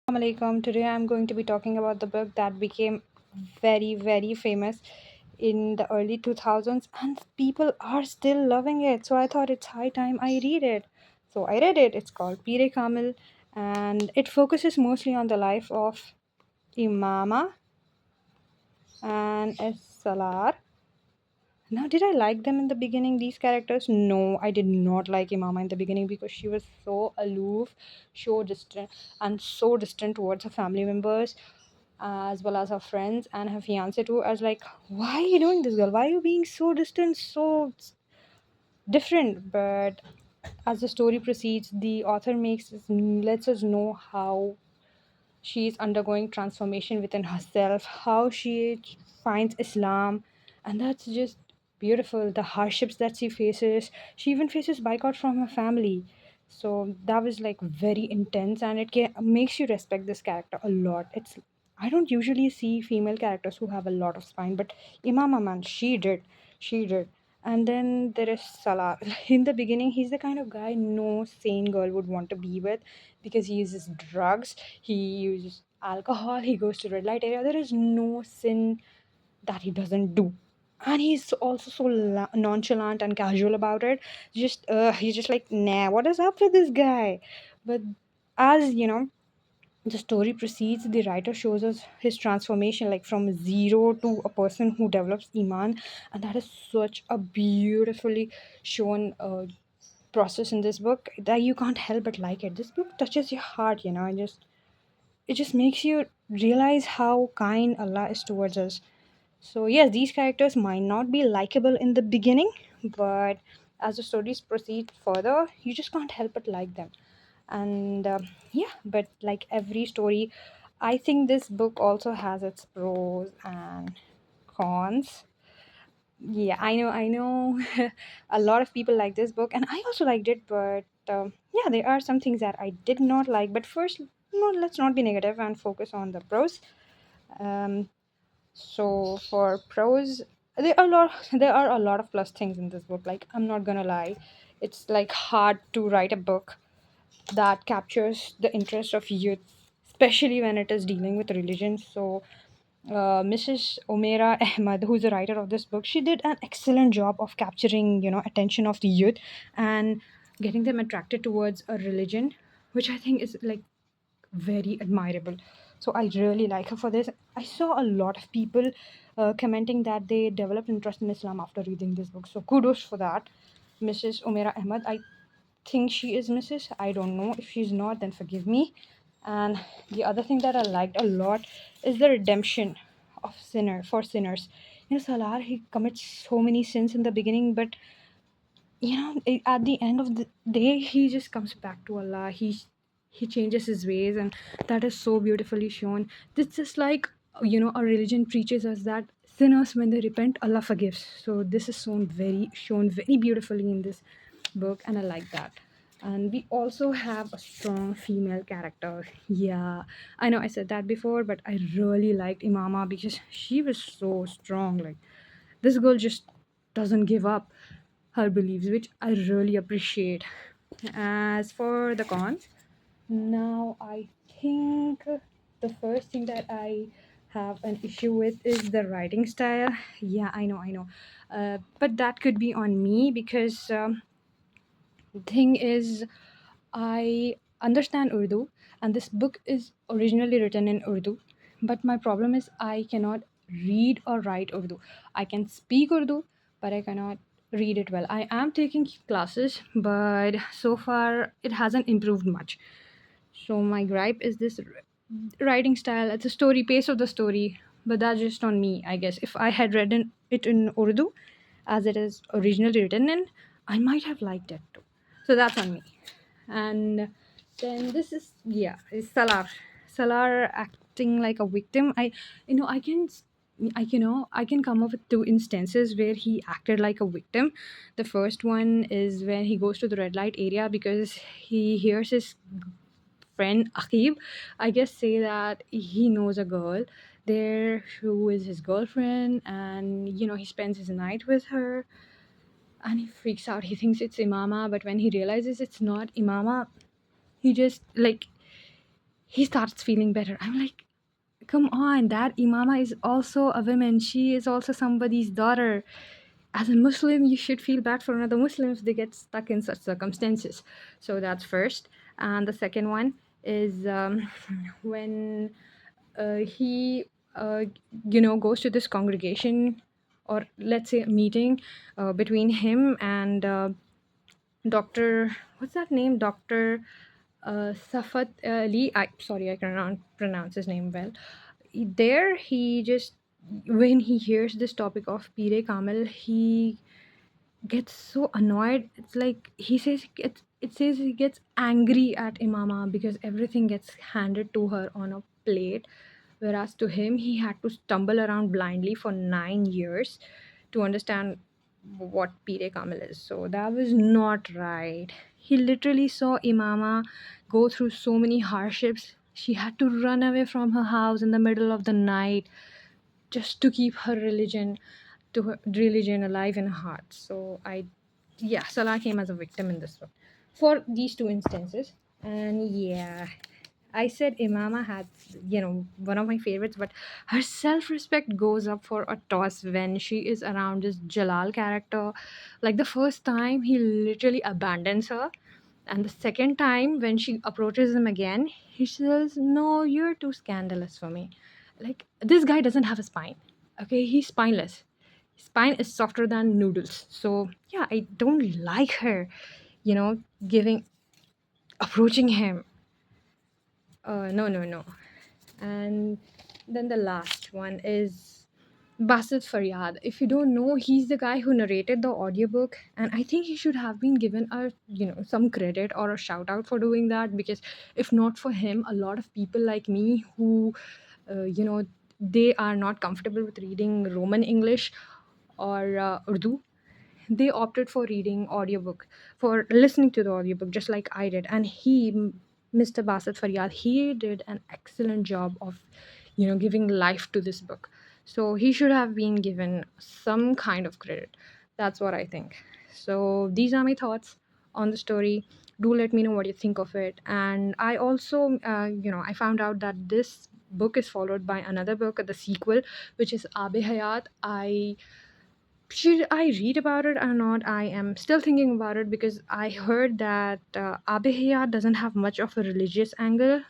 Alaikum. Today I'm going to be talking about the book that became very famous in the early 2000s and people are still loving it. So I thought it's high time I read it. So I read it. It's called Kamil and it focuses mostly on the life of Imama and Salar. Now, did I like them in the beginning, these characters? No, I did not like Imama in the beginning because she was so aloof, so distant, and so distant towards her family members as well as her friends and her fiance too. I was like, why are you doing this, girl? Why are you being so distant, so different? But as the story proceeds, the author lets us know how she is undergoing transformation within herself, how she finds Islam, and that's just beautiful. The hardships that she even faces boycott from her family. So that was like very intense, and makes you respect this character a lot. I don't usually see female characters who have a lot of spine, but Imama man, she did. And then there is Salah. In the beginning, he's the kind of guy no sane girl would want to be with because he uses drugs, he uses alcohol, he goes to red light area. There is no sin that he doesn't do. And he's also so nonchalant and casual about it. He's just like, nah, what is up with this guy? But as you know, the story proceeds, the writer shows us his transformation, like from zero to a person who develops iman, and that is such a beautifully shown process in this book that you can't help but like it. This book touches your heart, and it just makes you realize how kind Allah is towards us. So yes, these characters might not be likable in the beginning, but as the stories proceed further, you just can't help but like them. And yeah, but like every story, I think this book also has its pros and cons. Yeah, I know. A lot of people like this book, and I also liked it. But yeah, there are some things that I did not like. But first, no, let's not be negative and focus on the pros. Um, so for pros, there are a lot of plus things in this book. Like I'm not gonna lie, it's like hard to write a book that captures the interest of youth, especially when it is dealing with religion. So Mrs. Omera Ahmad, who's the writer of this book, she did an excellent job of capturing, attention of the youth and getting them attracted towards a religion, which I think is like very admirable. So I really like her for this. I saw a lot of people commenting that they developed interest in Islam after reading this book. So kudos for that, Mrs. Omera Ahmad. I think she is Mrs. I don't know. If she's not, then forgive me. And the other thing that I liked a lot is the redemption of sinners. Salar, he commits so many sins in the beginning, but at the end of the day, he just comes back to Allah. He changes his ways, and that is so beautifully shown. This just like a religion preaches us that sinners, when they repent, Allah forgives. So this is shown very beautifully in this book, and I like that. And we also have a strong female character. Yeah, I know I said that before, but I really liked Imama because she was so strong. Like this girl just doesn't give up her beliefs, which I really appreciate. As for the cons, now I think the first thing that I have an issue with is the writing style. Yeah, I know. But that could be on me because the thing is, I understand Urdu, and this book is originally written in Urdu. But my problem is, I cannot read or write Urdu. I can speak Urdu, but I cannot read it well. I am taking classes, but so far it hasn't improved much. So my gripe is this writing style. It's a story, pace of the story, but that's just on me, I guess. If I had it in Urdu, as it is originally written in, I might have liked it too. So that's on me. And then this is Salar acting like a victim. I can come up with two instances where he acted like a victim. The first one is when he goes to the red light area because he hears his friend Akib, I guess, say that he knows a girl there who is his girlfriend, and he spends his night with her, and he freaks out. He thinks it's Imama, but when he realizes it's not Imama, he just like he starts feeling better. I'm like, come on, that Imama is also a woman. She is also somebody's daughter. As a Muslim, you should feel bad for another Muslims. They get stuck in such circumstances. So that's first. And the second one is when he, goes to this congregation, or let's say a meeting between him and Dr. What's that name? Dr. Safat Ali. Sorry, I cannot pronounce his name well. There, he just, when he hears this topic of Pire Kamil, he gets so annoyed. It's like it says he gets angry at Imama because everything gets handed to her on a plate, whereas to him he had to stumble around blindly for 9 years to understand what Pire Kamil is. So that was not right. He literally saw Imama go through so many hardships. She had to run away from her house in the middle of the night just to keep her religion alive in her heart. So yeah, Salah came as a victim in this one for these two instances. And yeah, I said Imama had, one of my favorites, but her self respect goes up for a toss when she is around this Jalal character. Like the first time, he literally abandons her, and the second time, when she approaches him again, he says, "No, you're too scandalous for me." Like, this guy doesn't have a spine. Okay, he's spineless. His spine is softer than noodles. So, yeah, I don't like her, giving, approaching him. No, no, no. And then the last one is Basit Faryad. If you don't know, he's the guy who narrated the audiobook, and I think he should have been given some credit or a shout out for doing that, because if not for him, a lot of people like me who they are not comfortable with reading Roman English or Urdu, they opted for reading audiobook, for listening to the audiobook, just like I did. And Mr. Basit Faryad, he did an excellent job of giving life to this book. So he should have been given some kind of credit. That's what I think. So these are my thoughts on the story. Do let me know what you think of it. And I also I found out that this book is followed by another book, the sequel, which is Abe Hayat. Should I read about it or not? I am still thinking about it, because I heard that Abe doesn't have much of a religious angle.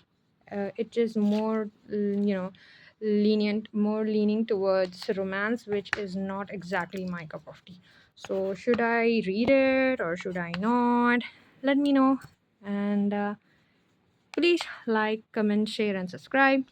It is more, more leaning towards romance, which is not exactly my cup of tea. So, should I read it or should I not? Let me know. And please like, comment, share, and subscribe.